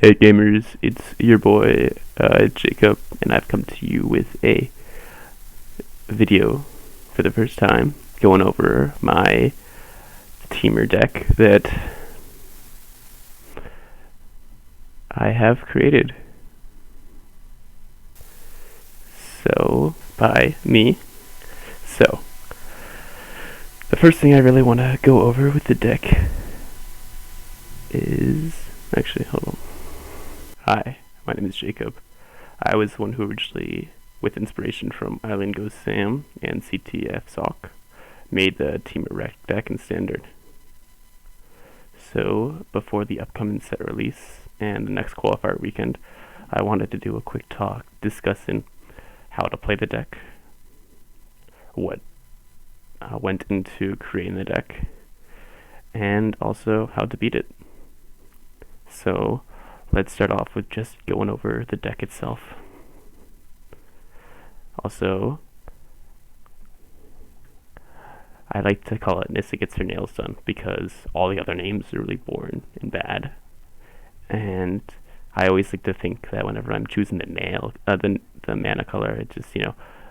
Hey gamers, it's your boy Jacob, and I've come to you with a video for the first time, going over my Temur deck that I have created. So, by me. So, the first thing I really want to go over with the deck is... Actually, hold on. Hi, my name is Jacob. I was the one who originally, with inspiration from Island Goes Sam and CTF Sock, made the Temur Rec deck in Standard. So, before the upcoming set release and the next qualifier weekend, I wanted to do a quick talk discussing how to play the deck, what went into creating the deck, and also how to beat it. So, let's start off with just going over the deck itself. Also, I like to call it Nissa gets her nails done because all the other names are really boring and bad. And I always like to think that whenever I'm choosing the mana color, it's just,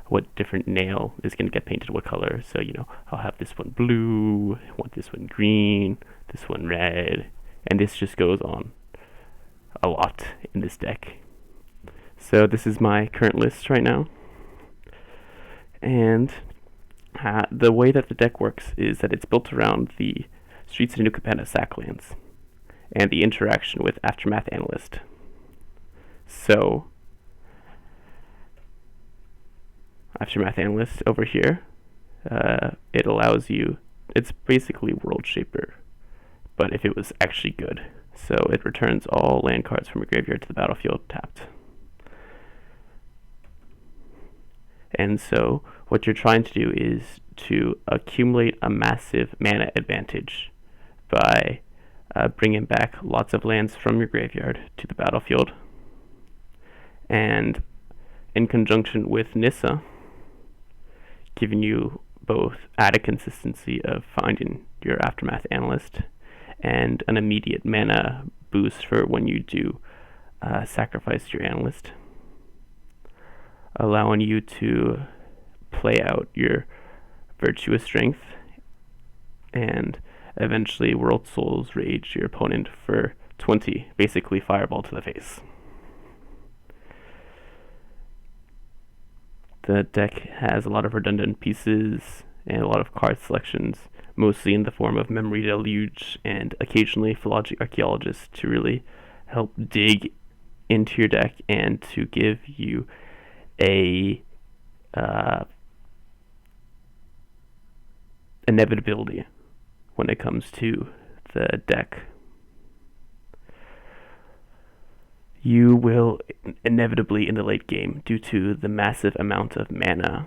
what different nail is going to get painted what color. So, I'll have this one blue, I want this one green, this one red, and this just goes on a lot in this deck. So this is my current list right now. And the way that the deck works is that it's built around the Streets of New Capenna sack lands and the interaction with Aftermath Analyst. So, Aftermath Analyst over here, it allows you, it's basically World Shaper, but if it was actually good. So it returns all land cards from a graveyard to the battlefield tapped. And so what you're trying to do is to accumulate a massive mana advantage by bringing back lots of lands from your graveyard to the battlefield. And in conjunction with Nissa, giving you both added consistency of finding your Aftermath Analyst and an immediate mana boost for when you do sacrifice your Analyst, allowing you to play out your Virtuous Strength and eventually World Soul's Rage your opponent for 20, basically fireball to the face. The deck has a lot of redundant pieces and a lot of card selections, mostly in the form of Memory Deluge and occasionally Philology Archaeologist to really help dig into your deck and to give you a inevitability when it comes to the deck. You will inevitably in the late game, due to the massive amount of mana,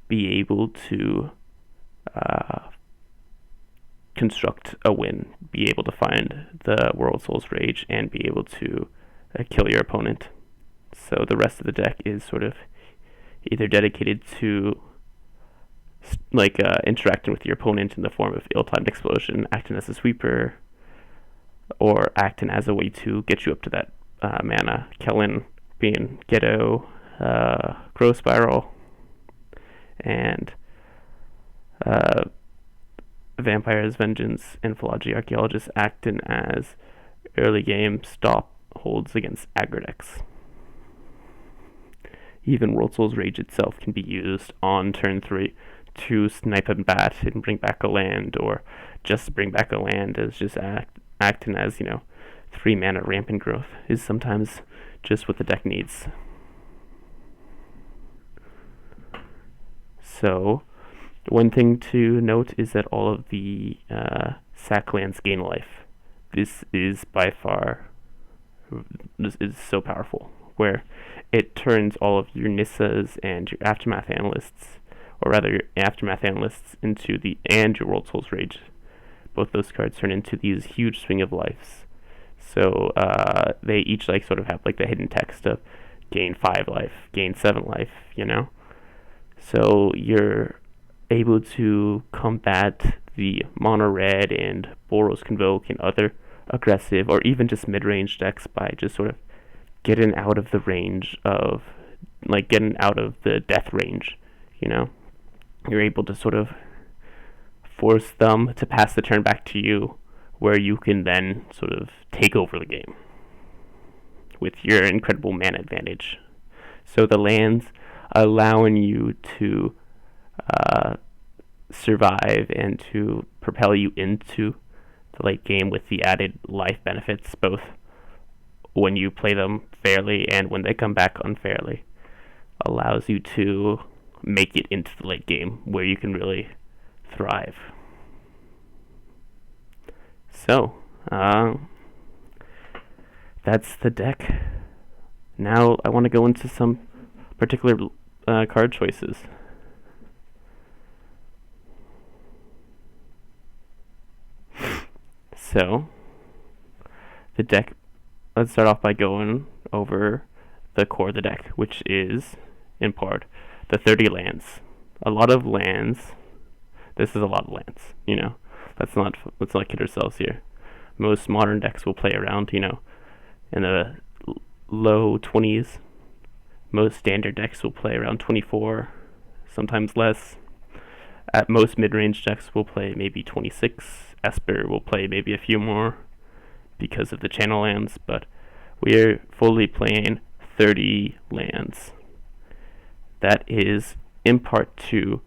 be able to construct a win, be able to find the World Soul's Rage, and be able to kill your opponent. So the rest of the deck is sort of either dedicated to interacting with your opponent in the form of ill-timed explosion, acting as a sweeper, or acting as a way to get you up to that mana. Kellen being Ghetto, Growth Spiral, and Vampire's Vengeance and Philology Archaeologist acting as early game stop holds against aggro decks. Even World Soul's Rage itself can be used on turn 3 to snipe and bat and bring back a land, or just bring back a land as just acting as, 3 mana rampant growth is sometimes just what the deck needs. So, one thing to note is that all of the sack lands gain life. This is by far, this is so powerful, where it turns all of your Nissas and your Aftermath Analysts, or rather your Aftermath Analysts and your World Soul's Rage. Both those cards turn into these huge swing of lives. So they each sort of have the hidden text of gain 5 life, gain 7 life, So you're able to combat the mono red and Boros Convoke and other aggressive or even just mid-range decks by just sort of getting out of the range of, like, getting out of the death range, you know? You're able to sort of force them to pass the turn back to you, where you can then sort of take over the game with your incredible mana advantage. So the lands allowing you to survive and to propel you into the late game with the added life benefits, both when you play them fairly and when they come back unfairly, allows you to make it into the late game where you can really thrive. So, that's the deck. Now I want to go into some particular card choices. So, the deck, let's start off by going over the core of the deck, which is, in part, the 30 lands. A lot of lands. This is a lot of lands, you know. Let's not kid ourselves here. Most modern decks will play around, you know, in the low 20s. Most standard decks will play around 24, sometimes less. At most mid-range decks will play maybe 26. Esper will play maybe a few more because of the channel lands, but we're fully playing 30 lands. That is in part to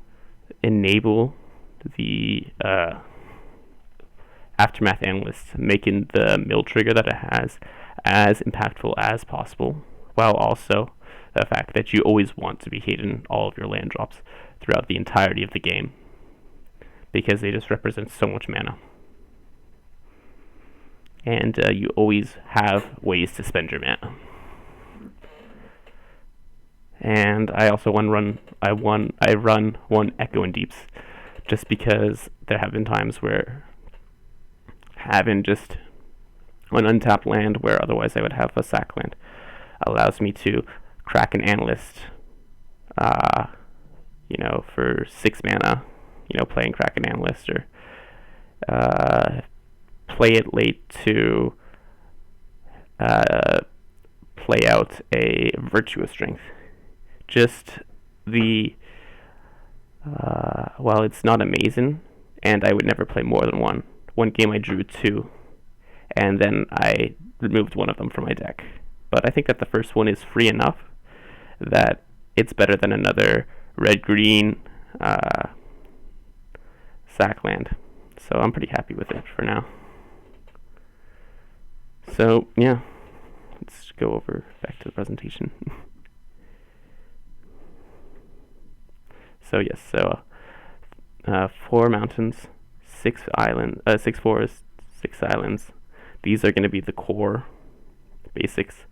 enable the Aftermath Analyst, making the mill trigger that it has as impactful as possible, while also the fact that you always want to be hitting all of your land drops throughout the entirety of the game, because they just represent so much mana. And you always have ways to spend your mana. And I also run one Echo and Deeps, just because there have been times where having just an untapped land where otherwise I would have a sack land allows me to crack an Analyst, for 6 mana, playing crack an Analyst, or play it late to play out a Virtuous Strength. Just the while it's not amazing, and I would never play more than one game I drew 2, and then I removed one of them from my deck. But I think that the first one is free enough that it's better than another red-green sack land. So I'm pretty happy with it for now. So yeah, let's go over back to the presentation. So yes, 4 mountains, 6 forests, 6 islands. These are going to be the core basics.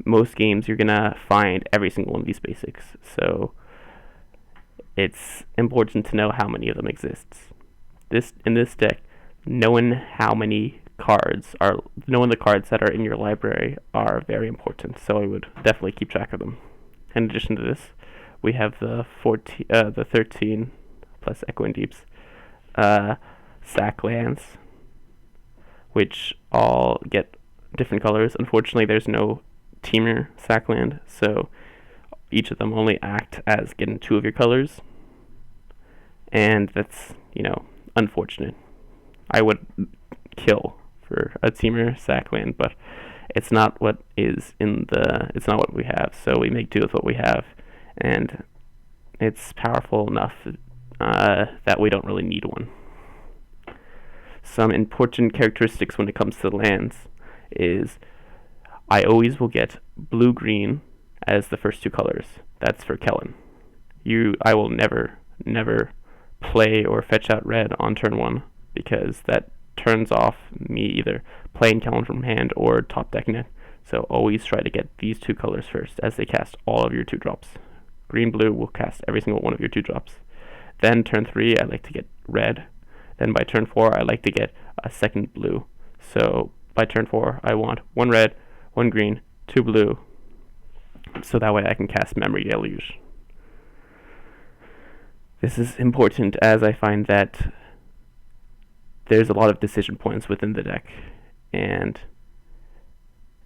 Most games you're going to find every single one of these basics, so it's important to know how many of them exists. In this deck, knowing the cards that are in your library are very important, so I would definitely keep track of them. In addition to this, we have the 13 plus Echo and Deeps sack lands, which all get different colors. Unfortunately, there's no Temur sack land, so each of them only act as getting 2 of your colors, and that's, unfortunate. I would kill for a Temur sack land, but it's not what we have, so we make do with what we have, and it's powerful enough that we don't really need one. Some important characteristics when it comes to the lands is I always will get blue-green as the first 2 colors. That's for Kellen. I will never play or fetch out red on turn 1, because that turns off me either playing Kellen from hand or top decking it. So always try to get these 2 colors first, as they cast all of your 2-drops. Green-blue will cast every single one of your 2-drops. Then turn 3, I like to get red. Then by turn 4, I like to get a second blue. So by turn 4, I want 1 red, 1 green, 2 blue, so that way I can cast Memory Deluge. This is important, as I find that there's a lot of decision points within the deck, and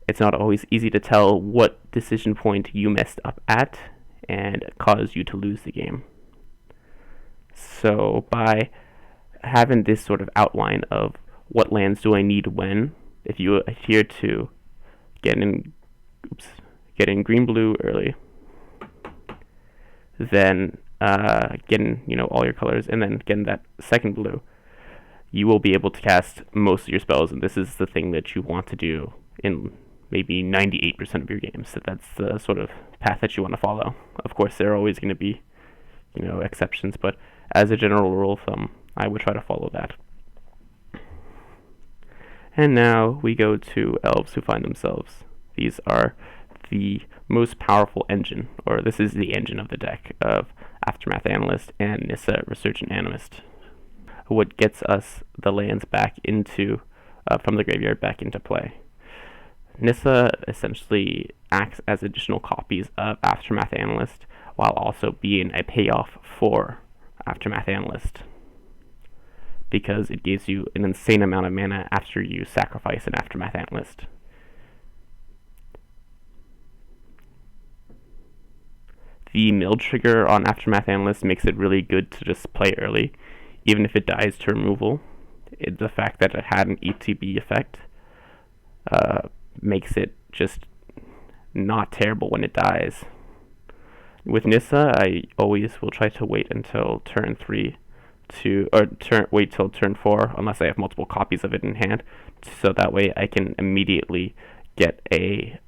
it's not always easy to tell what decision point you messed up at and caused you to lose the game. So by having this sort of outline of what lands do I need when, if you adhere to getting green blue early, then getting all your colors, and then getting that second blue, you will be able to cast most of your spells, and this is the thing that you want to do in maybe 98% of your games. So that's the sort of path that you want to follow. Of course, there are always going to be exceptions, but as a general rule of thumb, I would try to follow that. And now we go to elves who find themselves. These are the most powerful engine, or this is the engine of the deck of Aftermath Analyst and Nissa Resurgent Animist. What gets us the lands back into from the graveyard back into play. Nissa essentially acts as additional copies of Aftermath Analyst while also being a payoff for Aftermath Analyst, because it gives you an insane amount of mana after you sacrifice an Aftermath Analyst. The mill trigger on Aftermath Analyst makes it really good to just play early, even if it dies to removal. The fact that it had an ETB effect makes it just not terrible when it dies. With Nissa, I always will try to wait until turn 3 wait till turn 4, unless I have multiple copies of it in hand, so that way I can immediately get a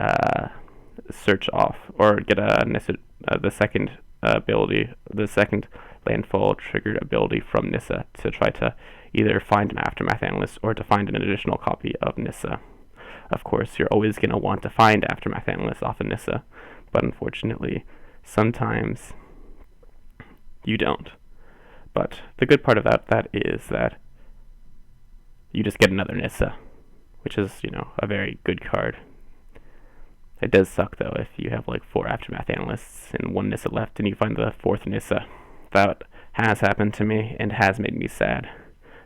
search off, or get a Nissa, the second ability, the second landfall triggered ability from Nissa, to try to either find an Aftermath Analyst or to find an additional copy of Nissa. Of course, you're always going to want to find Aftermath Analyst off of Nissa, but unfortunately, sometimes you don't. But the good part about that is that you just get another Nissa, which is, a very good card. It does suck, though, if you have like 4 Aftermath Analysts and 1 Nissa left and you find the 4th Nissa. That has happened to me and has made me sad.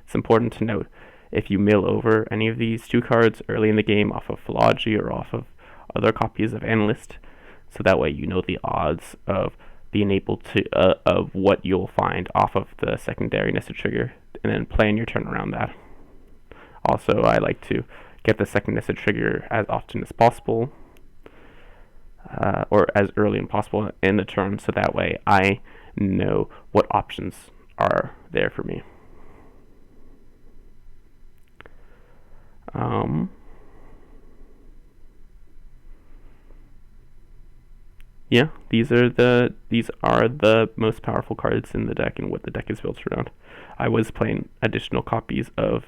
It's important to note, if you mill over any of these 2 cards early in the game off of Philology or off of other copies of Analyst, so that way you know the odds of being able to, of what you'll find off of the secondary Nissa trigger, and then plan your turn around that. Also, I like to get the second Nissa trigger as often as possible, or as early as possible in the turn, so that way I know what options are there for me. Yeah, these are the most powerful cards in the deck and what the deck is built around. I was playing additional copies of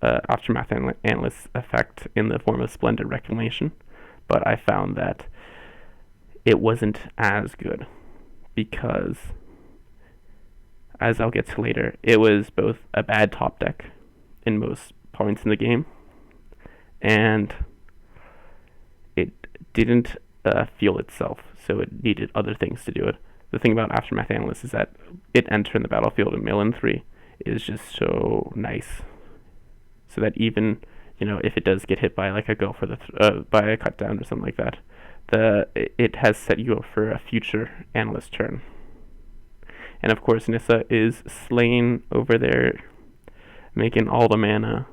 Aftermath Analyst effect in the form of Splendid Reclamation, but I found that it wasn't as good, because, as I'll get to later, it was both a bad top deck in most points in the game, and it didn't feel itself, so it needed other things to do it. The thing about Aftermath Analyst is that it entering the battlefield in mill in 3 is just so nice, so that even if it does get hit by like a go for the by a cut down or something like that, it has set you up for a future Analyst turn. And of course, Nissa is slaying over there, making all the mana,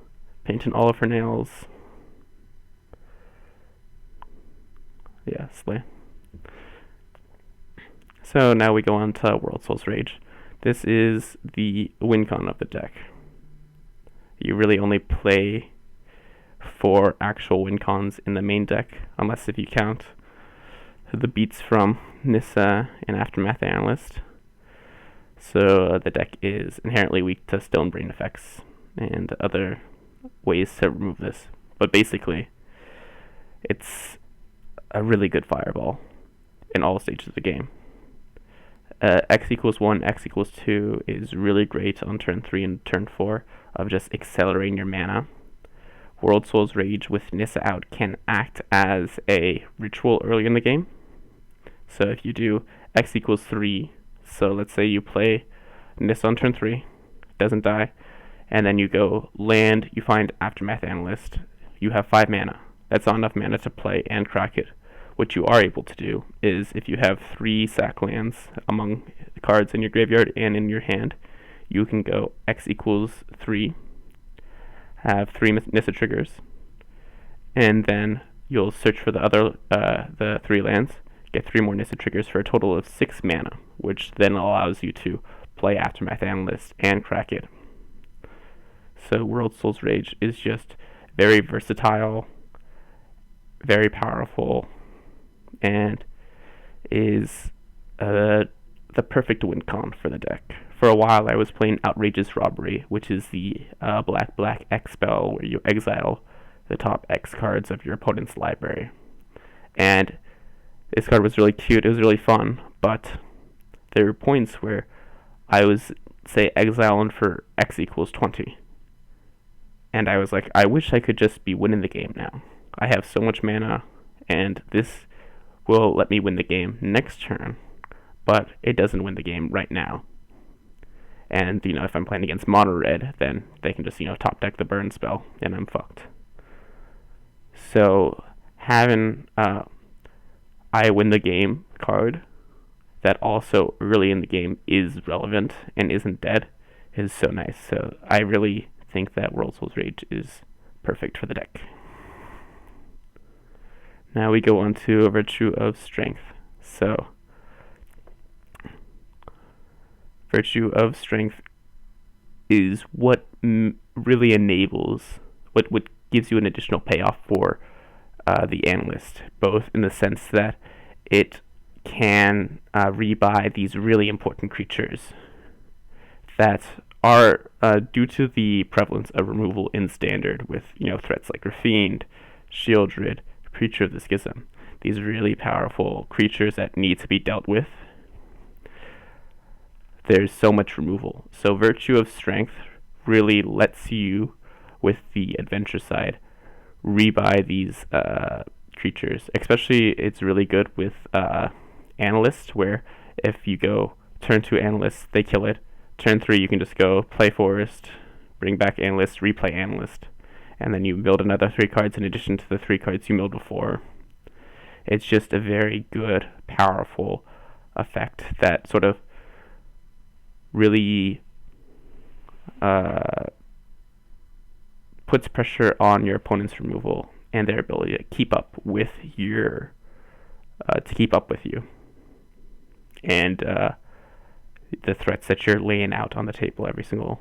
painting all of her nails. Yeah, slay. So now we go on to World Soul's Rage. This is the win con of the deck. You really only play 4 actual win cons in the main deck, unless if you count the beats from Nissa and Aftermath Analyst. So the deck is inherently weak to Stone Brain effects and other ways to remove this. But basically, it's a really good fireball in all stages of the game. X equals 1, X equals 2 is really great on turn 3 and turn 4 of just accelerating your mana. World Soul's Rage with Nissa out can act as a ritual early in the game. So if you do X equals 3, so let's say you play Nissa on turn 3, doesn't die, and then you go land, you find Aftermath Analyst, you have 5 mana. That's not enough mana to play and crack it. What you are able to do is, if you have 3 sack lands among the cards in your graveyard and in your hand, you can go X equals 3, have 3 Nissa triggers, and then you'll search for the 3 lands, get 3 more Nissa triggers for a total of 6 mana, which then allows you to play Aftermath Analyst and crack it. So World Soul's Rage is just very versatile, very powerful, and is the perfect win con for the deck. For a while, I was playing Outrageous Robbery, which is the black X spell where you exile the top X cards of your opponent's library. And this card was really cute, it was really fun, but there were points where I was, say, exiling for X equals 20. And I was like, I wish I could just be winning the game now. I have so much mana, and this will let me win the game next turn, but it doesn't win the game right now. And, if I'm playing against mono red, then they can just, top deck the burn spell, and I'm fucked. So, having I win the game card that also early in the game is relevant and isn't dead is so nice. So, I really think that World Soul's Rage is perfect for the deck. Now we go on to Virtue of Strength. So, Virtue of Strength is what really enables, what gives you an additional payoff for the Analyst, both in the sense that it can rebuy these really important creatures that are, due to the prevalence of removal in Standard with, threats like Raffiend, Shieldred, Preacher of the Schism, these really powerful creatures that need to be dealt with. There's so much removal. So Virtue of Strength really lets you, with the adventure side, rebuy these creatures. Especially, it's really good with Analyst, where if you go turn 2 Analyst, they kill it. Turn 3, you can just go play Forest, bring back Analyst, replay Analyst, and then you build another 3 cards in addition to the 3 cards you milled before. It's just a very good, powerful effect that sort of really puts pressure on your opponent's removal and their ability to keep up with you, and the threats that you're laying out on the table every single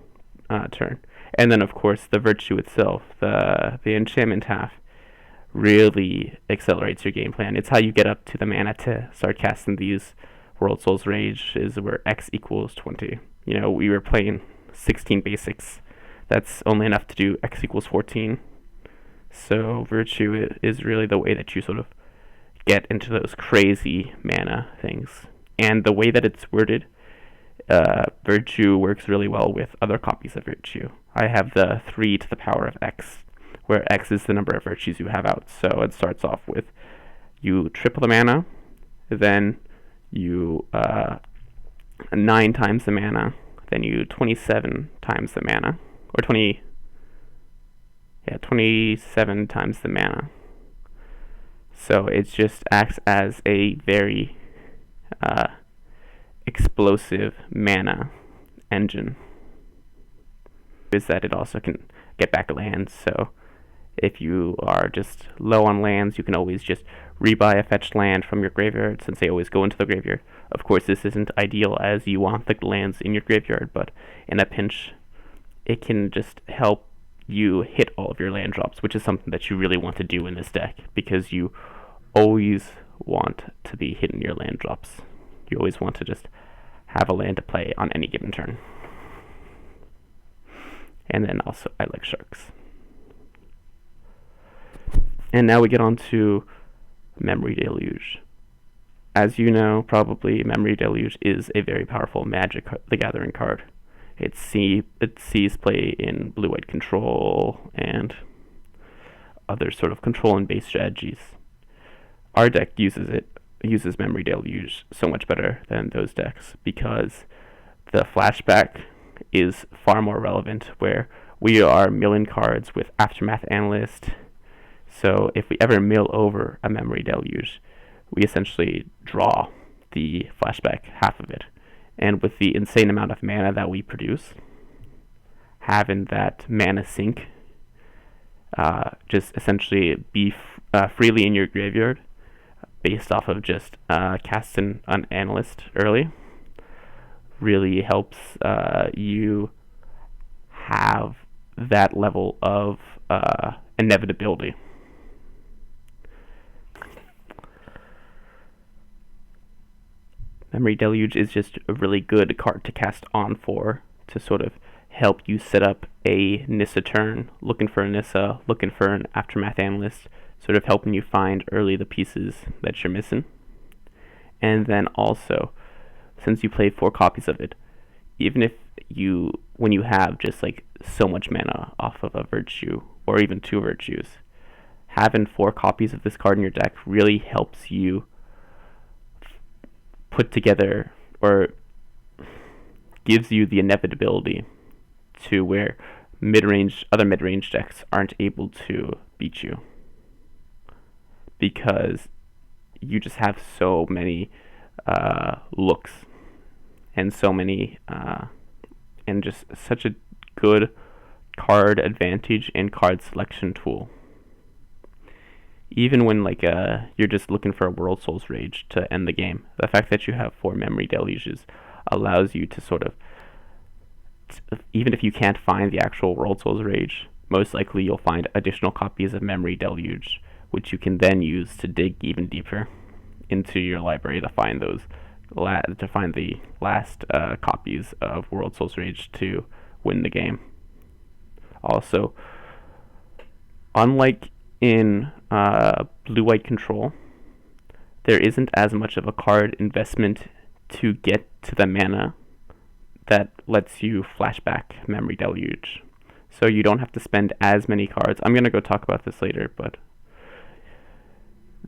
turn. And then, of course, the Virtue itself, the enchantment half, really accelerates your game plan. It's how you get up to the mana to start casting these World Soul's Rage, is where X equals 20. We were playing 16 basics. That's only enough to do X equals 14. So Virtue is really the way that you sort of get into those crazy mana things. And the way that it's worded, Virtue works really well with other copies of Virtue. I have the 3 to the power of X, where X is the number of virtues you have out. So it starts off with you triple the mana, then you 9 times the mana, then you 27 times the mana, or 27 times the mana. So it just acts as a very explosive mana engine. Is that it also can get back lands, so if you are just low on lands, you can always just rebuy a fetched land from your graveyard, since they always go into the graveyard. Of course, this isn't ideal as you want the lands in your graveyard, but in a pinch, it can just help you hit all of your land drops, which is something that you really want to do in this deck, because you always want to be hitting your land drops. You always want to just have a land to play on any given turn. And then also, I like sharks. And now we get on to Memory Deluge. As you know, probably, Memory Deluge is a very powerful Magic the Gathering card. It sees play in blue-white control and other sort of control and base strategies. Our deck uses Memory Deluge so much better than those decks, because the flashback is far more relevant, where we are milling cards with Aftermath Analyst, So if we ever mill over a memory deluge, we essentially draw the flashback half of it. And with the insane amount of mana that we produce, having that mana sink just essentially be freely in your graveyard based off of just casting an analyst early really helps you have that level of inevitability. Memory Deluge is just a really good card to cast on for to sort of help you set up a Nissa turn, looking for a Nissa, looking for an Aftermath Analyst, sort of helping you find early the pieces that you're missing. And then also, since you play 4 copies of it, even if when you have just like so much mana off of a Virtue, or even 2 Virtues, having 4 copies of this card in your deck really helps you put together, or gives you the inevitability to where other mid-range decks aren't able to beat you, because you just have so many looks and so many and just such a good card advantage and card selection tool. Even when you're just looking for a World Soul's Rage to end the game, the fact that you have 4 Memory Deluges allows you to sort of, even if you can't find the actual World Soul's Rage, most likely you'll find additional copies of Memory Deluge, which you can then use to dig even deeper into your library to find the last copies of World Soul's Rage to win the game. Also, unlike in blue-white control, there isn't as much of a card investment to get to the mana that lets you flashback Memory Deluge. So you don't have to spend as many cards. I'm going to go talk about this later, but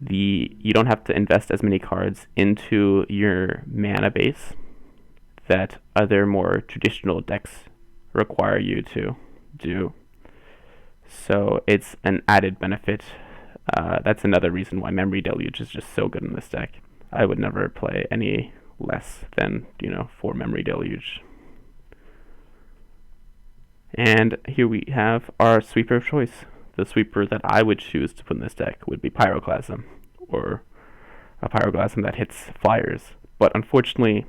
you don't have to invest as many cards into your mana base that other more traditional decks require you to do. So it's an added benefit. That's another reason why Memory Deluge is just so good in this deck. I would never play any less than 4 Memory Deluge. And here we have our sweeper of choice. The sweeper that I would choose to put in this deck would be Pyroclasm, or a Pyroclasm that hits flyers. But unfortunately,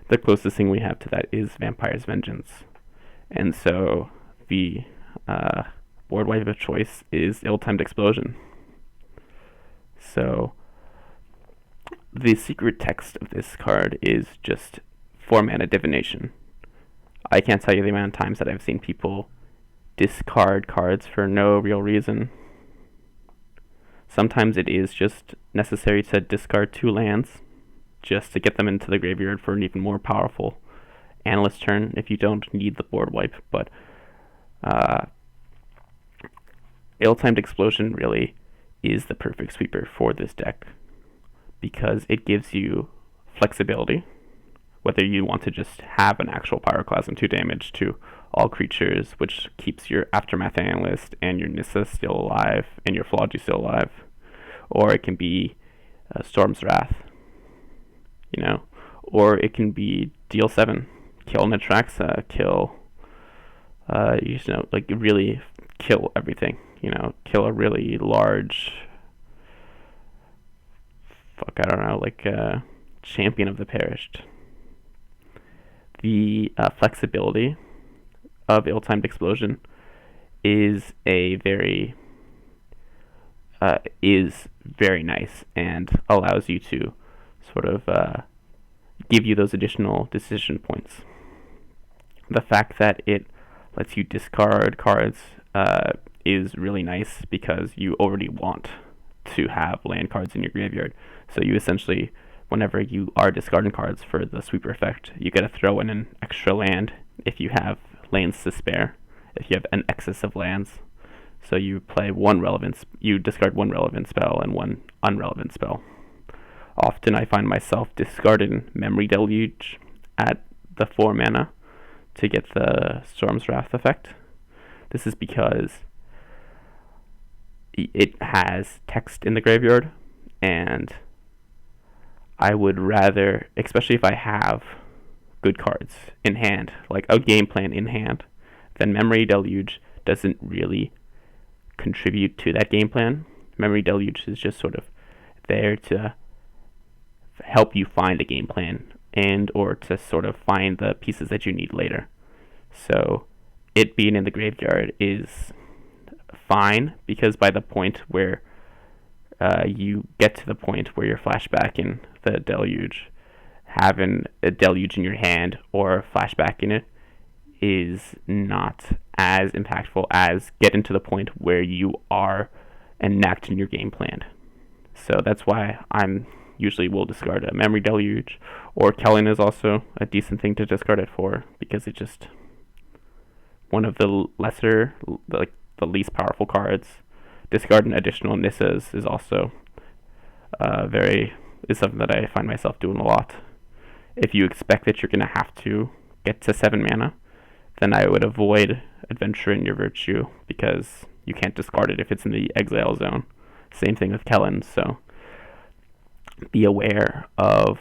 the closest thing we have to that is Vampire's Vengeance. And so the board wipe of choice is Ill-Timed Explosion. So the secret text of this card is just 4 mana divination. I can't tell you the amount of times that I've seen people discard cards for no real reason. Sometimes it is just necessary to discard 2 lands just to get them into the graveyard for an even more powerful Analyst turn if you don't need the board wipe. But Ill-Timed Explosion really is the perfect sweeper for this deck, because it gives you flexibility, whether you want to just have an actual Pyroclasm 2 damage to all creatures, which keeps your Aftermath Analyst and your Nissa still alive and your Floggy still alive, or it can be Storm's Wrath, or it can be deal 7, kill Natraxa, kill, really kill everything, kill a really large, Champion of the Perished. The flexibility of Ill-Timed Explosion is very nice and allows you to sort of give you those additional decision points. The fact that it lets you discard cards is really nice, because you already want to have land cards in your graveyard. So you essentially, whenever you are discarding cards for the sweeper effect, you get to throw in an extra land if you have lands to spare, if you have an excess of lands. So you play you discard 1 relevant spell and 1 unrelevant spell. Often I find myself discarding Memory Deluge at the 4 mana to get the Storm's Wrath effect. This is because it has text in the graveyard, and I would rather, especially if I have good cards in hand, like a game plan in hand, then Memory Deluge doesn't really contribute to that game plan. Memory Deluge is just sort of there to help you find a game plan and or to sort of find the pieces that you need later. So it being in the graveyard is fine, because by the point where you get to the point where you're flashbacking the deluge, having a deluge in your hand or flashbacking it is not as impactful as getting to the point where you are enacting your game plan. So that's why I'm usually will discard a Memory Deluge, or Kellen is also a decent thing to discard it for, because it's just one of the lesser, like the least powerful cards. Discarding additional Nissas is also is something that I find myself doing a lot. If you expect that you're going to have to get to 7 mana, then I would avoid Adventure in your Virtue, because you can't discard it if it's in the exile zone. Same thing with Kellen, so be aware of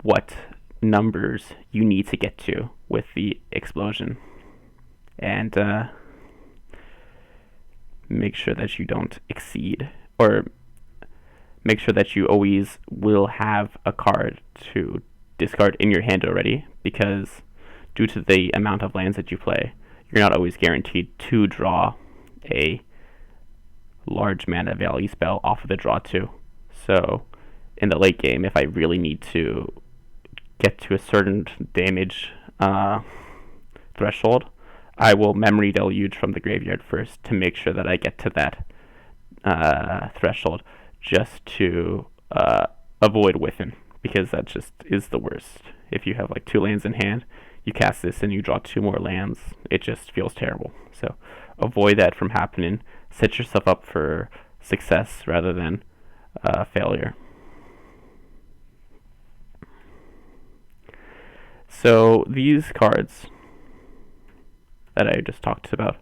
what numbers you need to get to with the explosion, and make sure that you don't exceed, or make sure that you always will have a card to discard in your hand already, because due to the amount of lands that you play, you're not always guaranteed to draw a large mana value spell off of the draw too. So in the late game, if I really need to get to a certain damage threshold, I will Memory Deluge from the graveyard first to make sure that I get to that threshold, just to avoid whiffing, because that just is the worst. If you have like 2 lands in hand, you cast this and you draw 2 more lands, it just feels terrible. So avoid that from happening. Set yourself up for success rather than failure. So these cards that I just talked about,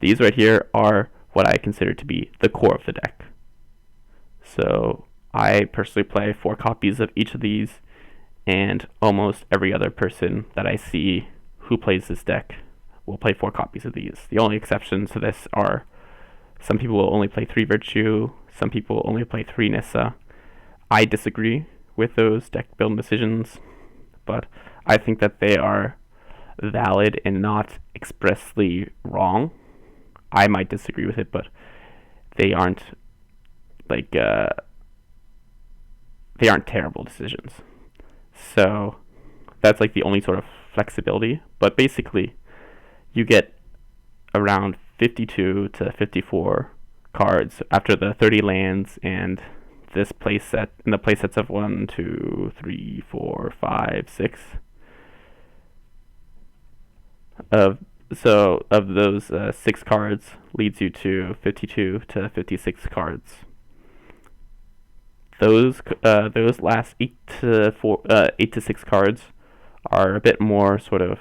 these right here are what I consider to be the core of the deck. So I personally play 4 copies of each of these, and almost every other person that I see who plays this deck will play 4 copies of these. The only exceptions to this are some people will only play 3 Virtue, some people will only play 3 Nissa. I disagree with those deck building decisions, but I think that they are valid and not expressly wrong. I might disagree with it, but they aren't like they aren't terrible decisions. So that's like the only sort of flexibility. But basically, you get around 52 to 54 cards after the 30 lands and this playset, and the playsets of 1, 2, 3, 4, 5, 6. Of those 6 cards leads you to 52 to 56 cards. Those last 8 to 6 cards are a bit more sort of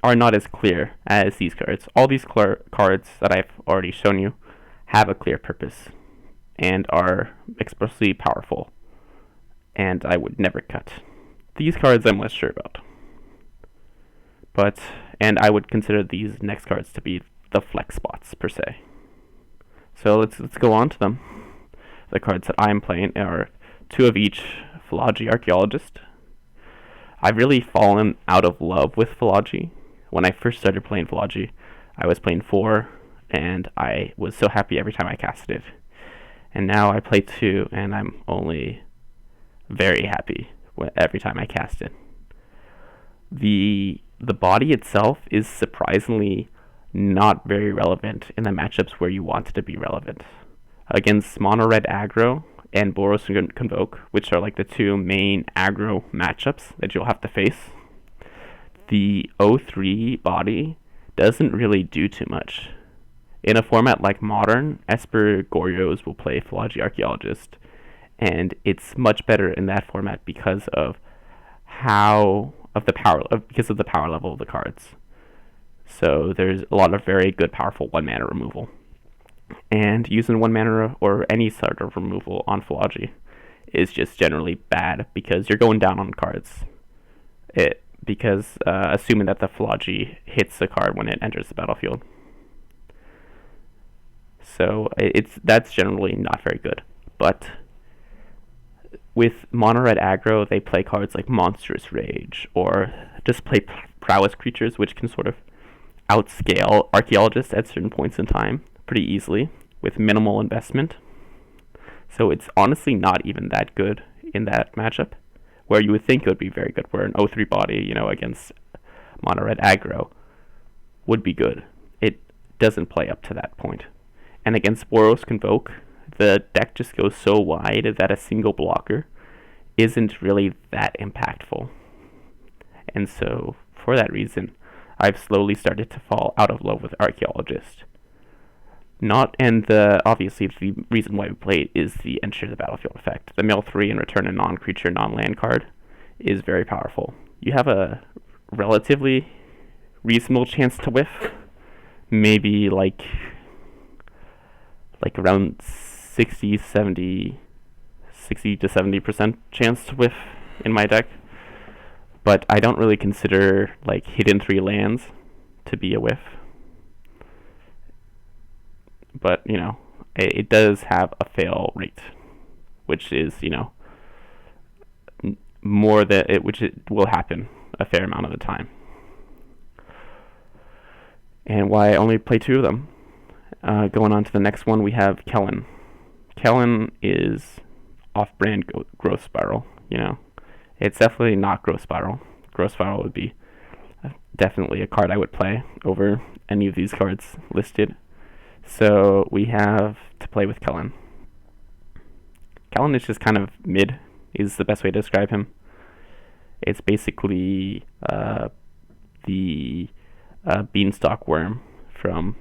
are not as clear as these cards. All these cards that I've already shown you have a clear purpose and are expressly powerful, and I would never cut. These cards I'm less sure about, and I would consider these next cards to be the flex spots per se. So let's go on to them. The cards that I'm playing are 2 of each Philology Archaeologist. I've really fallen out of love with Philology. When I first started playing Philology, I was playing 4, and I was so happy every time I casted it. And now I play 2, and I'm only very happy every time I cast it. The body itself is surprisingly not very relevant in the matchups where you want it to be relevant. Against mono red aggro and Boros Convoke, which are like the 2 main aggro matchups that you'll have to face, the 0-3 body doesn't really do too much. In a format like Modern, Esper Gorios will play Philology Archaeologist, and it's much better in that format because of how because of the power level of the cards. So there's a lot of very good, powerful 1 mana removal. And using 1 mana or any sort of removal on Philology is just generally bad because you're going down on cards. Because assuming that the Philology hits the card when it enters the battlefield. So that's generally not very good. But with mono red aggro, they play cards like Monstrous Rage, or just play prowess creatures, which can sort of outscale archaeologists at certain points in time pretty easily with minimal investment. So it's honestly not even that good in that matchup, where you would think it would be very good, where an 0-3 body, against mono red aggro would be good. It doesn't play up to that point. And against Boros Convoke, the deck just goes so wide that a single blocker isn't really that impactful. And so, for that reason, I've slowly started to fall out of love with Archaeologist. Obviously the reason why we play it is the enter the battlefield effect. The mill 3 and return a non-creature, non-land card is very powerful. You have a relatively reasonable chance to whiff, maybe like around 60 to 70% chance to whiff in my deck. But I don't really consider hidden 3 lands to be a whiff. But it does have a fail rate, which is more than which it will happen a fair amount of the time. And why I only play 2 of them. Going on to the next one, we have Kellen. Kellen is off-brand Growth Spiral. It's definitely not Growth Spiral. Growth Spiral would be definitely a card I would play over any of these cards listed. So we have to play with Kellen. Kellen is just kind of mid, is the best way to describe him. It's basically the Beanstalk Worm from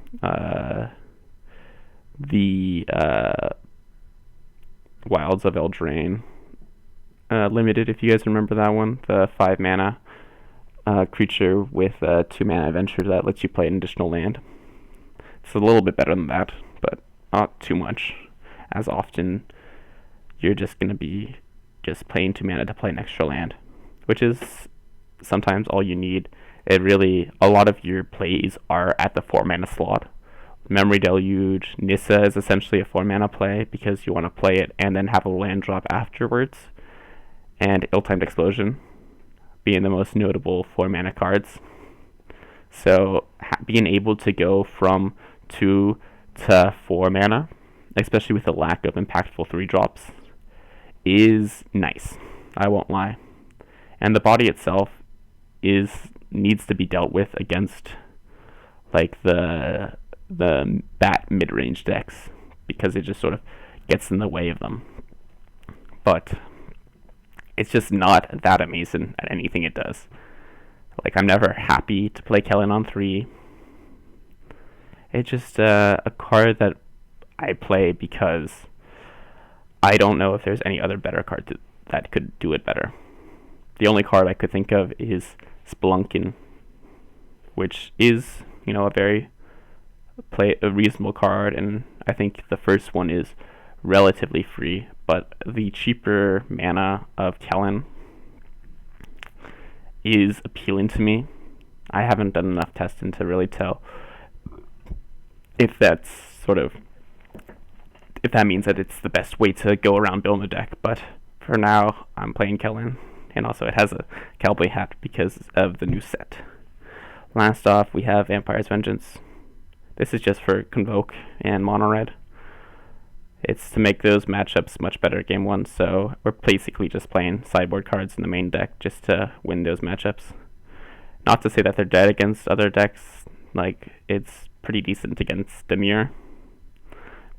the Wilds of Eldraine Limited, if you guys remember that one. The 5 mana creature with 2 mana adventure that lets you play an additional land. It's a little bit better than that, but not too much. As often, you're just going to be just playing 2 mana to play an extra land, which is sometimes all you need. A lot of your plays are at the 4 mana slot. Memory Deluge, Nissa is essentially a 4 mana play because you want to play it and then have a land drop afterwards. And Ill-Timed Explosion being the most notable 4 mana cards. So being able to go from 2 to 4 mana, especially with the lack of impactful 3 drops, is nice. I won't lie. And the body itself needs to be dealt with against the bat mid-range decks, because it just sort of gets in the way of them. But it's just not that amazing at anything it does. I'm never happy to play Kellen on 3. It's just a card that I play because I don't know if there's any other better card that could do it better. The only card I could think of is Spelunkin, which is, a reasonable card, and I think the first one is relatively free, but the cheaper mana of Kellen is appealing to me. I haven't done enough testing to really tell if that means that it's the best way to go around building a deck, but for now I'm playing Kellen, and also it has a cowboy hat because of the new set. Last off, we have Vampire's Vengeance. This is just for Convoke and Mono Red. It's to make those matchups much better game 1, so we're basically just playing sideboard cards in the main deck just to win those matchups. Not to say that they're dead against other decks, it's pretty decent against Temur,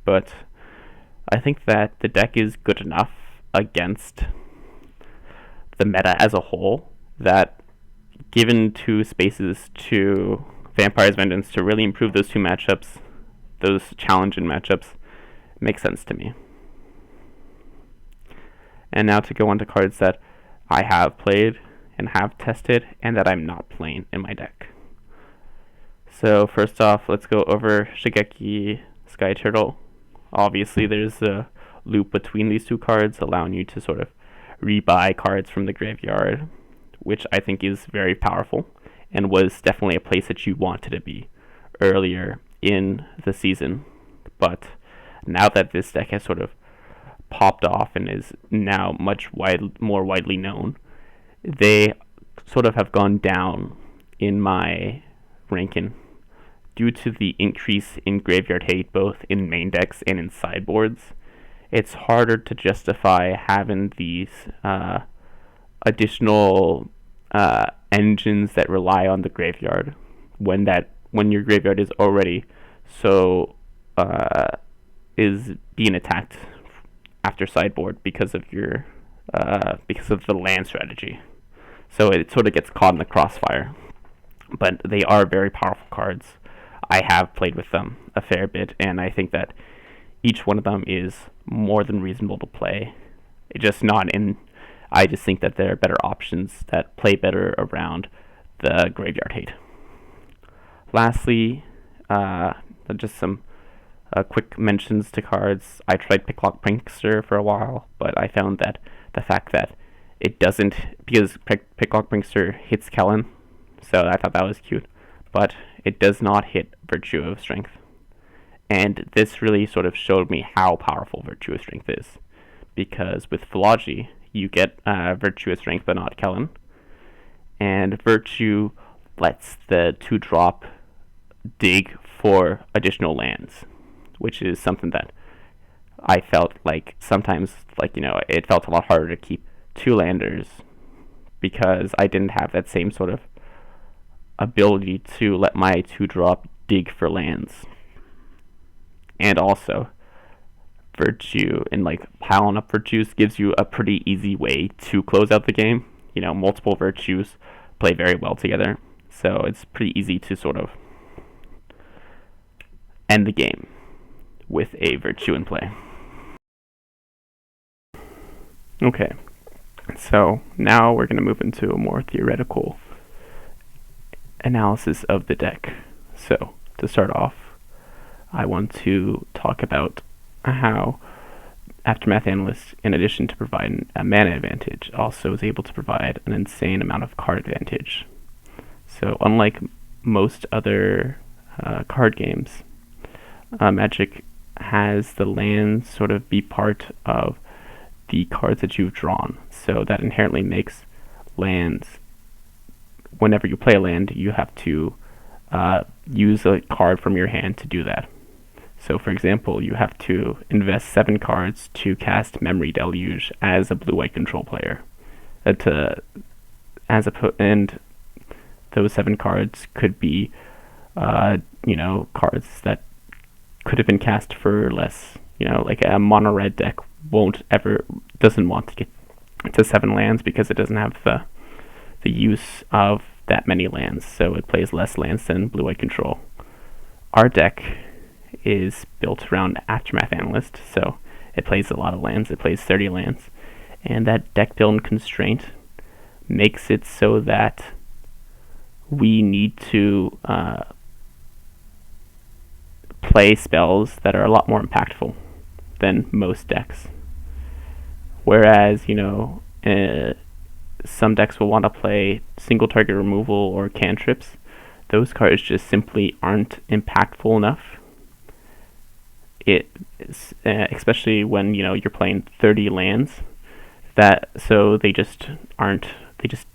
but I think that the deck is good enough against the meta as a whole that given 2 spaces to Vampire's Vengeance to really improve those 2 matchups, those challenging matchups, makes sense to me. And now to go on to cards that I have played and have tested and that I'm not playing in my deck. So first off, let's go over Shigeki Sky Turtle. Obviously, there's a loop between these two cards, allowing you to sort of rebuy cards from the graveyard, which I think is very powerful and was definitely a place that you wanted to be earlier in the season. But now that this deck has sort of popped off and is now more widely known, they sort of have gone down in my ranking due to the increase in graveyard hate both in main decks and in sideboards. It's harder to justify having these additional engines that rely on the graveyard when your graveyard is already so is being attacked after sideboard because of the land strategy. So it sort of gets caught in the crossfire. But they are very powerful cards. I have played with them a fair bit, and I think that each one of them is more than reasonable to play. I just think that there are better options that play better around the graveyard hate. Lastly, just some quick mentions to cards. I tried Picklock Prankster for a while, but I found that the fact that it doesn't, because Picklock Prankster hits Kellen, so I thought that was cute, but it does not hit Virtue of Strength. And this really sort of showed me how powerful Virtue of Strength is, because with Philology, you get Virtue of Strength but not Kellen, and Virtue lets the 2-drop dig for additional lands, which is something that I felt like sometimes, it felt a lot harder to keep 2-landers because I didn't have that same sort of ability to let my 2-drop dig for lands. And also, Virtue and piling up Virtues gives you a pretty easy way to close out the game. Multiple Virtues play very well together, so it's pretty easy to sort of end the game with a Virtue in play. Okay, so now we're going to move into a more theoretical analysis of the deck. So, to start off, I want to talk about how Aftermath Analyst, in addition to providing a mana advantage, also is able to provide an insane amount of card advantage. So, unlike most other card games, Magic has the lands sort of be part of the cards that you've drawn. So that inherently makes lands, whenever you play a land, you have to use a card from your hand to do that. So for example, you have to invest 7 cards to cast Memory Deluge as a blue-white control player. And those 7 cards could be cards that could have been cast for less. Like a mono red deck doesn't want to get to 7 lands because it doesn't have the use of that many lands, so it plays less lands than blue-white control. Our deck is built around Aftermath Analyst, so it plays a lot of lands. It plays 30 lands, and that deck building constraint makes it so that we need to play spells that are a lot more impactful than most decks. Whereas, some decks will want to play single target removal or cantrips. Those cards just simply aren't impactful enough. Especially when you're playing 30 lands, so they just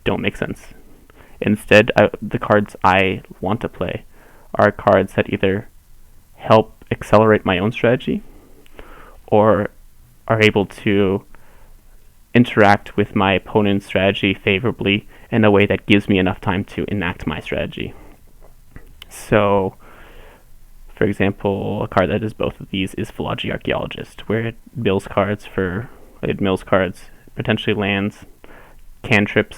don't make sense. Instead, the cards I want to play are cards that either help accelerate my own strategy or are able to interact with my opponent's strategy favorably in a way that gives me enough time to enact my strategy. So, for example, a card that does both of these is Philology Archaeologist, where it mills cards, potentially lands, cantrips,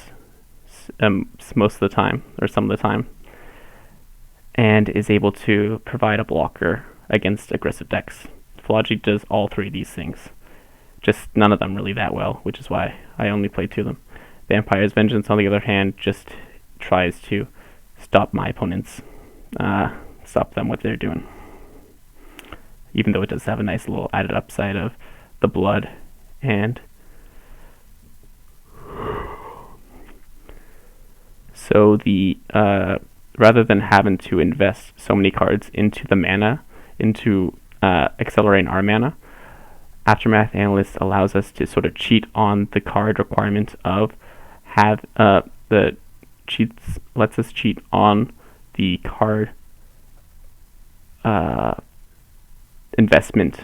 most of the time, or some of the time, and is able to provide a blocker against aggressive decks. Philology does all 3 of these things. Just none of them really that well, which is why I only play 2 of them. Vampire's Vengeance, on the other hand, just tries to stop my opponents, stop them what they're doing. Even though it does have a nice little added upside of the blood and so the rather than having to invest so many cards into the mana, into accelerating our mana, Aftermath Analyst allows us to sort of cheat on the card requirement of have the cheats lets us cheat on the card investment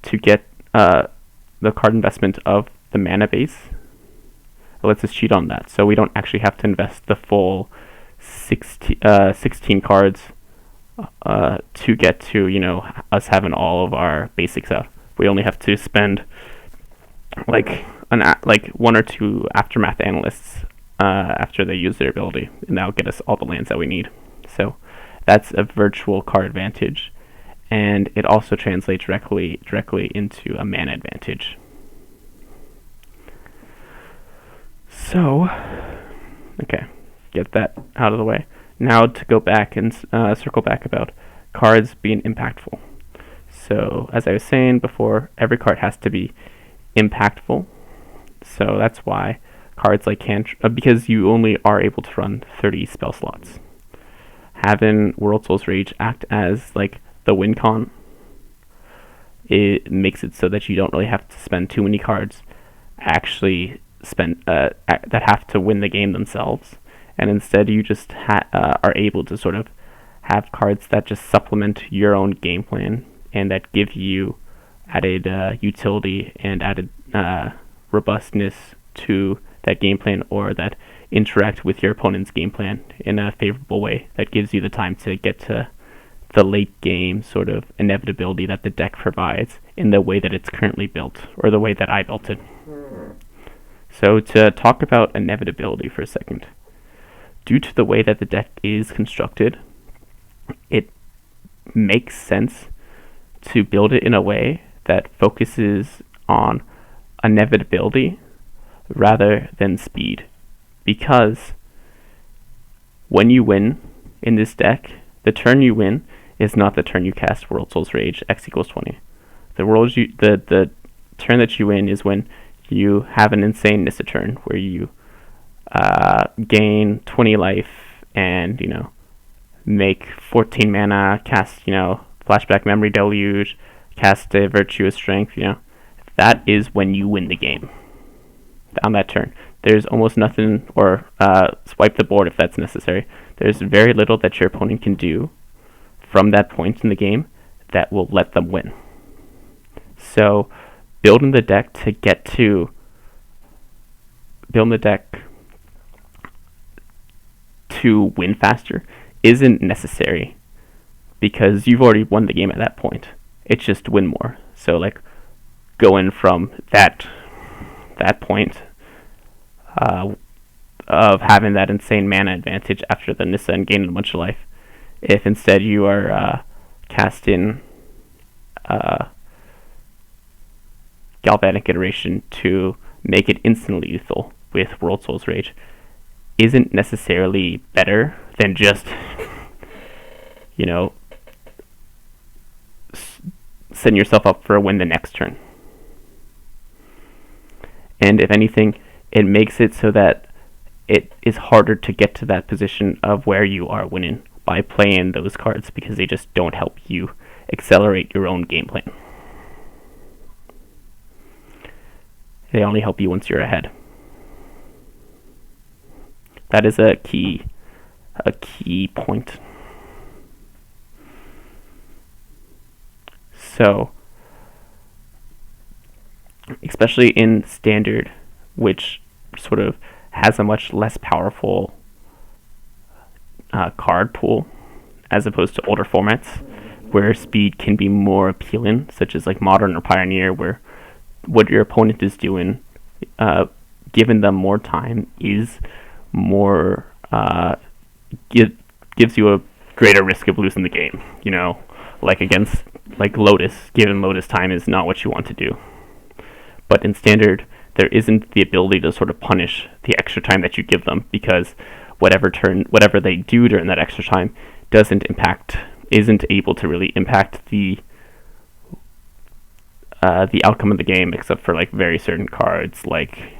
to get the card investment of the mana base. It lets us cheat on that, so we don't actually have to invest the full 16 cards to get to, you know, us having all of our basics out. We only have to spend like one or two Aftermath Analysts after they use their ability, and that'll get us all the lands that we need. So that's a virtual card advantage, and it also translates directly into a mana advantage. So, okay, get that out of the way. Now to go back and circle back about cards being impactful. So, as I was saying before, every card has to be impactful. So that's why cards like because you only are able to run 30 spell slots. Having World Soul's Rage act as like the win con, it makes it so that you don't really have to spend too many cards actually that have to win the game themselves, and instead you just are able to sort of have cards that just supplement your own game plan and that give you added utility and added robustness to that game plan, or that interact with your opponent's game plan in a favorable way that gives you the time to get to the late game sort of inevitability that the deck provides in the way that it's currently built, or the way that I built it. So to talk about inevitability for a second, due to the way that the deck is constructed, it makes sense to build it in a way that focuses on inevitability rather than speed. Because when you win in this deck, the turn you win is not the turn you cast World Soul's Rage X equals 20. The turn that you win is when you have an insane Nissa turn where you gain 20 life and, you know, make 14 mana, cast, you know, Flashback Memory Deluge, cast a Virtuous Strength, you know. That is when you win the game on that turn. There's almost nothing, or swipe the board if that's necessary. There's very little that your opponent can do from that point in the game that will let them win. So building the deck to win faster isn't necessary, because you've already won the game at that point. It's just win more. So like going from that point of having that insane mana advantage after the Nissa and gaining a bunch of life, if instead you are casting Galvanic Iteration to make it instantly lethal with World Soul's Rage, isn't necessarily better than just, you know, setting yourself up for a win the next turn. And if anything, it makes it so that it is harder to get to that position of where you are winning by playing those cards, because they just don't help you accelerate your own game plan. They only help you once you're ahead. That is a key point. So, especially in Standard, which sort of has a much less powerful card pool as opposed to older formats, where speed can be more appealing, such as like Modern or Pioneer, where what your opponent is doing, given them more time, is more gives you a greater risk of losing the game. You know, like against like Lotus, given Lotus time is not what you want to do. But in Standard, there isn't the ability to sort of punish the extra time that you give them, because whatever they do during that extra time isn't able to really impact the outcome of the game, except for like very certain cards, like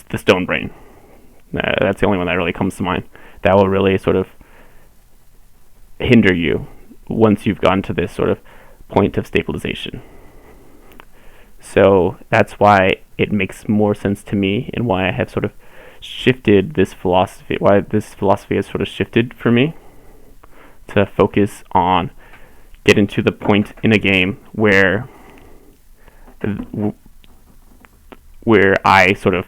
the Stone Brain. That's the only one that really comes to mind. That will really sort of hinder you once you've gotten to this sort of point of stabilization. So that's why it makes more sense to me, and why I have sort of shifted this philosophy, why this philosophy has sort of shifted for me to focus on getting to the point in a game where I sort of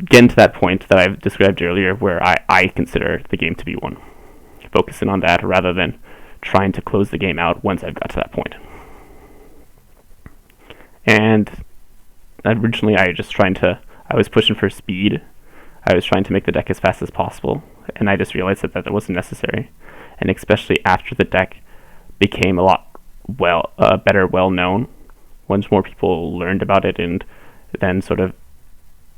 get to that point that I've described earlier, where I consider the game to be won. Focusing on that rather than trying to close the game out once I've got to that point. And originally I was pushing for speed. I was trying to make the deck as fast as possible, and I just realized that wasn't necessary. And especially after the deck became a lot better well known, once more people learned about it and then sort of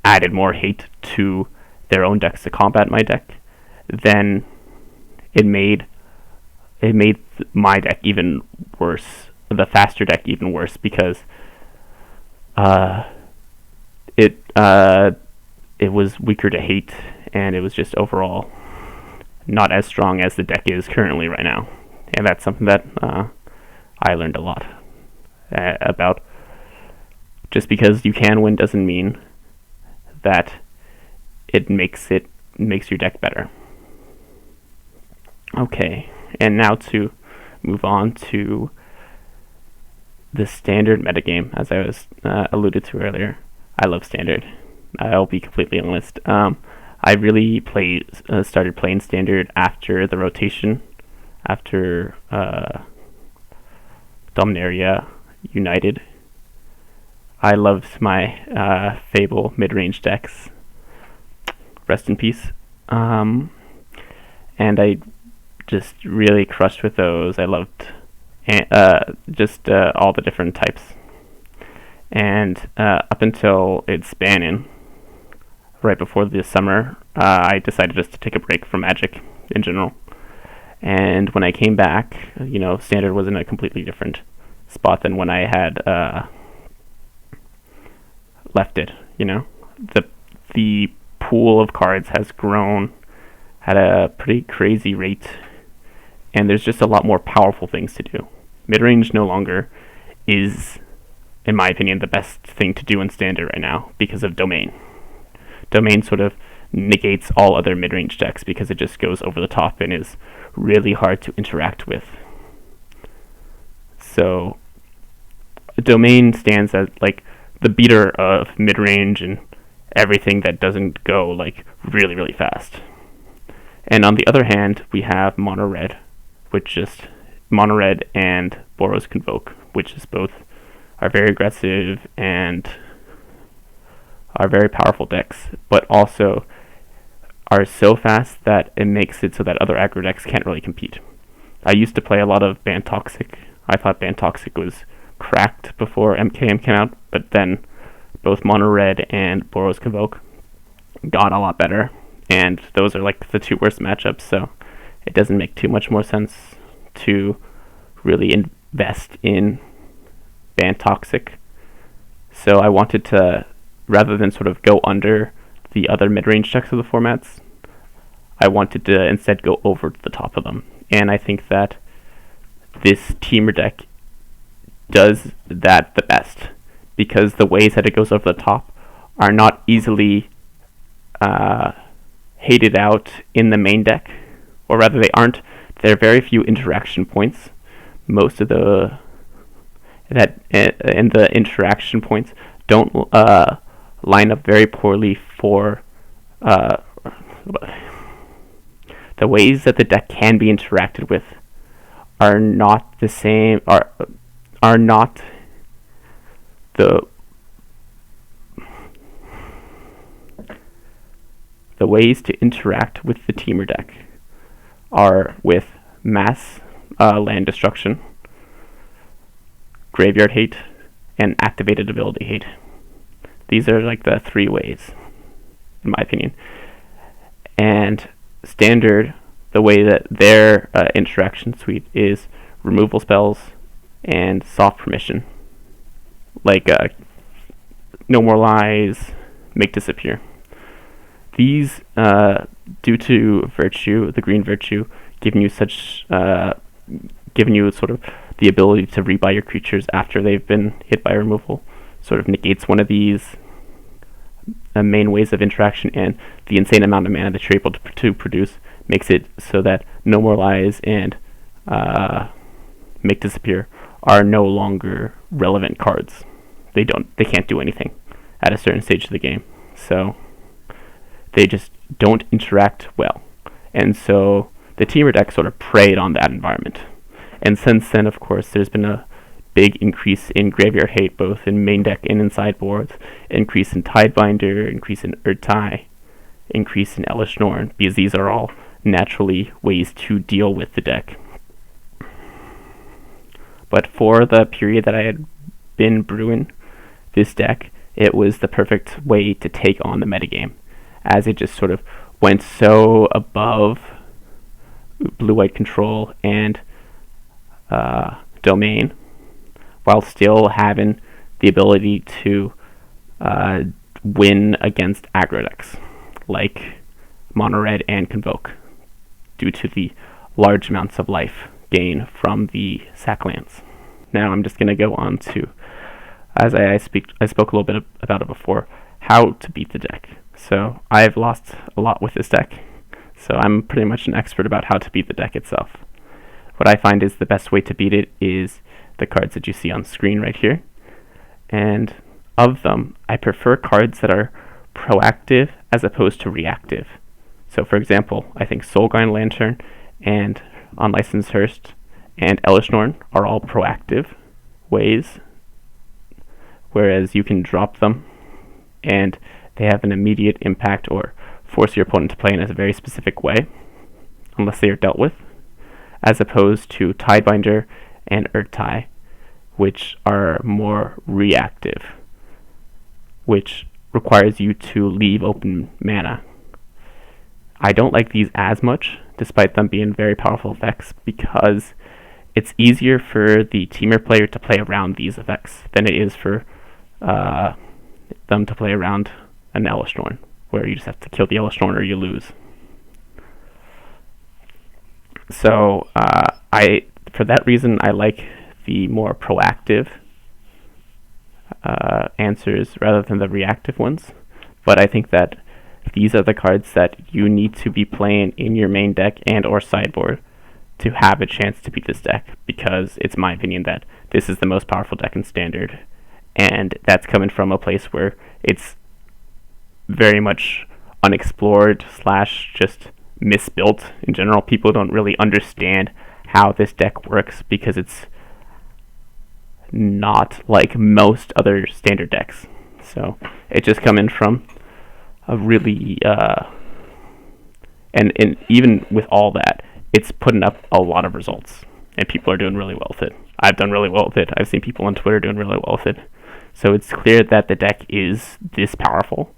added more hate to their own decks to combat my deck, then it made my deck even worse, the faster deck even worse, because it was weaker to hate, and it was just overall not as strong as the deck is currently right now. And that's something that I learned a lot about. Just because you can win doesn't mean that it makes your deck better. Okay, and now to move on to the standard metagame, as I was alluded to earlier. I love standard. I'll be completely honest. I really started playing standard after the rotation, after Dominaria United. I loved my Fable mid-range decks. Rest in peace. And I just really crushed with those. I loved all the different types. And up until its banning, right before the summer, I decided just to take a break from Magic in general. And when I came back, Standard was in a completely different spot than when I had left it. The pool of cards has grown at a pretty crazy rate, and there's just a lot more powerful things to do. Midrange no longer is, in my opinion, the best thing to do in Standard right now because of Domain. Domain sort of negates all other mid-range decks because it just goes over the top and is really hard to interact with. So Domain stands as like the beater of mid-range and everything that doesn't go like really, really fast. And on the other hand, we have Mono Red and Boros Convoke, which is both are very aggressive and are very powerful decks, but also are so fast that it makes it so that other aggro decks can't really compete. I used to play a lot of Ban Toxic. I thought Ban Toxic was cracked before MKM came out, but then both Mono Red and Boros Convoke got a lot better, and those are like the two worst matchups, so it doesn't make too much more sense to really invest in Ban Toxic. So I wanted to, rather than sort of go under the other mid-range decks of the formats, I wanted to instead go over the top of them. And I think that this Temur deck does that the best, because the ways that it goes over the top are not easily hated out in the main deck, or rather they aren't. There are very few interaction points. Most of the interaction points don't line up very poorly for the ways that the deck can be interacted with are not the same, are not the ways to interact with the Temur deck are with mass land destruction, graveyard hate, and activated ability hate. These are like the three ways, in my opinion. And standard, the way that their interaction suite is removal spells and soft permission, like No More Lies, Make Disappear. These, due to virtue, the green virtue, giving you sort of the ability to rebuy your creatures after they've been hit by removal, sort of negates one of these main ways of interaction, and the insane amount of mana that you're able to produce makes it so that No More Lies and Make Disappear are no longer relevant cards. They can't do anything at a certain stage of the game. So they just don't interact well. And so the Temur deck sort of preyed on that environment. And since then, of course, there's been a big increase in graveyard hate, both in main deck and in sideboards, increase in Tidebinder, increase in Urtai, increase in Elesh Norn, because these are all naturally ways to deal with the deck. But for the period that I had been brewing this deck, it was the perfect way to take on the metagame, as it just sort of went so above blue-white control and domain, while still having the ability to win against aggro decks, like Mono Red and Convoke, due to the large amounts of life gain from the sack lands. Now I'm just going to go on to, as I spoke a little bit about it before, how to beat the deck. So I've lost a lot with this deck, so I'm pretty much an expert about how to beat the deck itself. What I find is the best way to beat it is the cards that you see on screen right here. And of them, I prefer cards that are proactive as opposed to reactive. So for example, I think Soulgrind Lantern and Unlicensed Hearst and Elesh Norn are all proactive ways, whereas you can drop them and they have an immediate impact or force your opponent to play in a very specific way, unless they are dealt with, as opposed to Tidebinder and Urtai, which are more reactive, which requires you to leave open mana. I don't like these as much, despite them being very powerful effects, because it's easier for the Temur player to play around these effects than it is for them to play around an Elesh Norn, where you just have to kill the Elesh Norn or you lose. So for that reason, I like the more proactive answers rather than the reactive ones. But I think that these are the cards that you need to be playing in your main deck and or sideboard to have a chance to beat this deck, because it's my opinion that this is the most powerful deck in Standard, and that's coming from a place where it's very much unexplored / just misbuilt in general. People don't really understand how this deck works because it's not like most other Standard decks. So it's just coming from a really and even with all that, it's putting up a lot of results, and people are doing really well with it. I've done really well with it. I've seen people on Twitter doing really well with it. So it's clear that the deck is this powerful,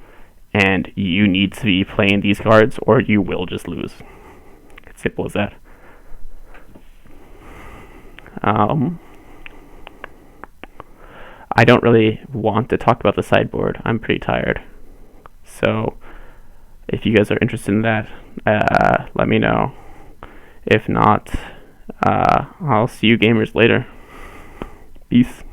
and you need to be playing these cards or you will just lose. It's simple as that. I don't really want to talk about the sideboard. I'm pretty tired. So if you guys are interested in that, let me know. If not, I'll see you gamers later. Peace.